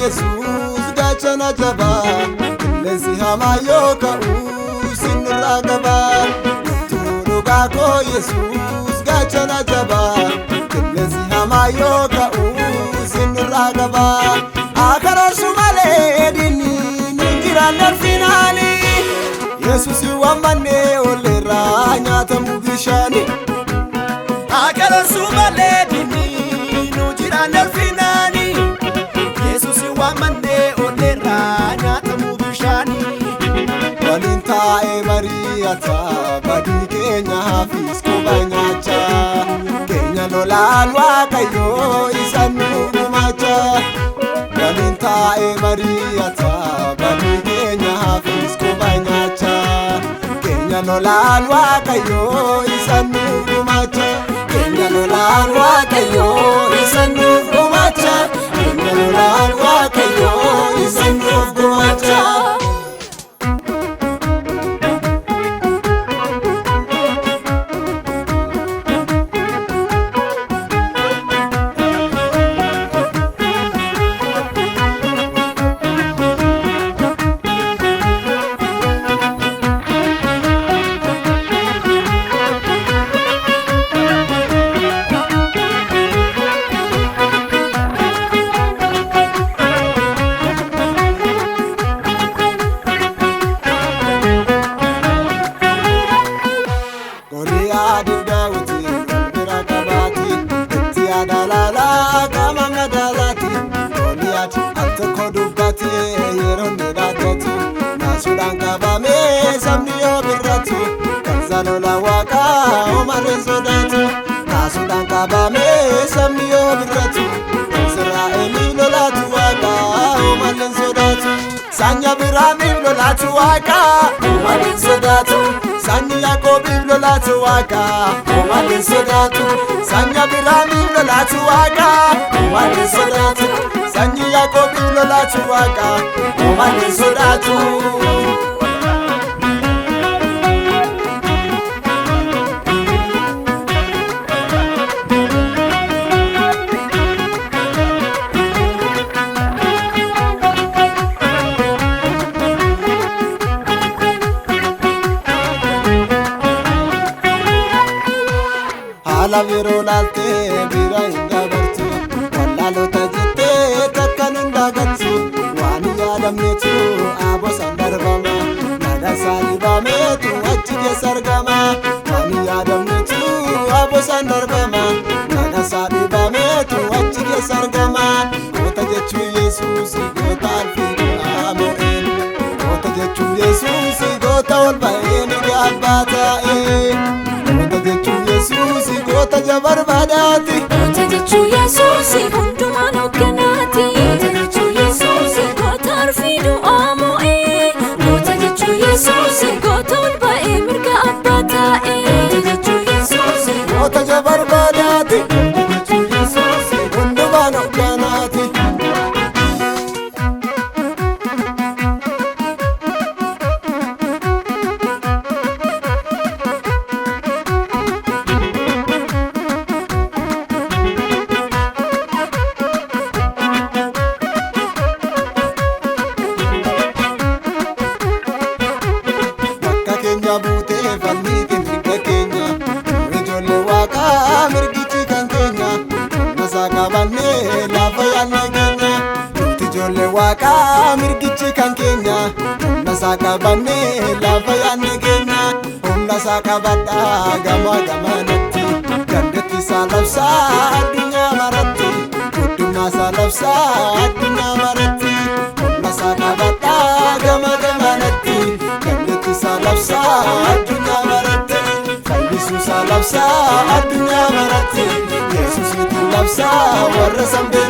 Yesuus gaachana jabaa qilleensi hamaa yoo ka'u sinirraa qabaa. Dhugaa koo Yesuus gaachana jabaa qilleensi hamaa yoo ka'u sinirraa qabaa. Akararsu malee diinni nun jiraanne arfinaani Yesuus waammanne olleerraa nyaatamu bishaani. Akararsu malee diinni nun jiraanne arfinaani Yesuus waammanne olleerraa nyaatamu bishaani. Waliin taa'ee mari'ata badii keenya hafiis kophaa nyaachaa keenya lolaan Waaqayyoo isa nu gumaacha. Waliin taa'ee mari'ata badii keenya hafiis kophaa nyaachaa keenya lolaan Waaqayyoo isa nu gumaacha. Keenya lolaan Waaqayyoo isa nu gumaacha. Keenya lolaan Waaqayyoo isa nu gumaacha. Naasuudhaan qabamee sabni yoo birratu kan lola Waaqaa homaan sodaatu. Naasuudhaan qabamee sabni yoo birratu kan Israa'eliin lolaatu Waaqaa homaan sodaatu. Sanya Abrahaamiif lolaatu Waaqaa homaan sodaatu. Sanya Yaaqoobiif lolaatu Waaqaa homaan sodaatu. Sanya Abrahaamiif lolaatu Waaqaa homaan sodaatu. Sanya Yaaqoobiif lolaatu Waaqaa homaan sodaatu. Haala biroo laaltee bira hin dabartu wallaalota jettee takkaan hin daagattu. Waan hin yaadamnetu abosaan darbama naadasaan dhibameetu achi keessa argama. Waan hin yaadamnetu abosaan darbama naadasaan dhibameetu achi keessa argama. Goota jechuun Yesuus goota alfiidhu Amo'eel. Goota jechuun Yesuus goota ol ba'ee mirga abbaa taa'ee. Goota jechuun Yesuus goota jabarbaadhaati. Goota jechuun Yesuus hundumaan hoogganaati. Goota jechuun Yesuus goota alfiidhu Amo'eel. Goota jechuun Yesuus goota ol ba'ee mirga abbaa taa'ee. Goota jechuun Yesuus goota jabarbaadhaati. Goota jechuun Yesuus hundumaan hoogganaati. Buutee falmii mirga keenya ijoollee Waaqaa mirgichi kan keenya nasaa qabannee lafa yaadne keenya. Nuti ijoollee Waaqaa mirgichi kan keenya nasaa qabannee lafa yaadne keenya. Humna isaa qabadhaa gamaa gamanatti dandeetti isaa labsaa addunyaa maratti. Guddummaa isaa labsaa addunyaa maratti. Humna isaa qabadhaa gamaa gamanatti dandeetti isaa labsaa addunyaa maratti. Fayyisuu isaa labsaa addunyaa maratti. Yesuus nuti labsaa warra sanbee.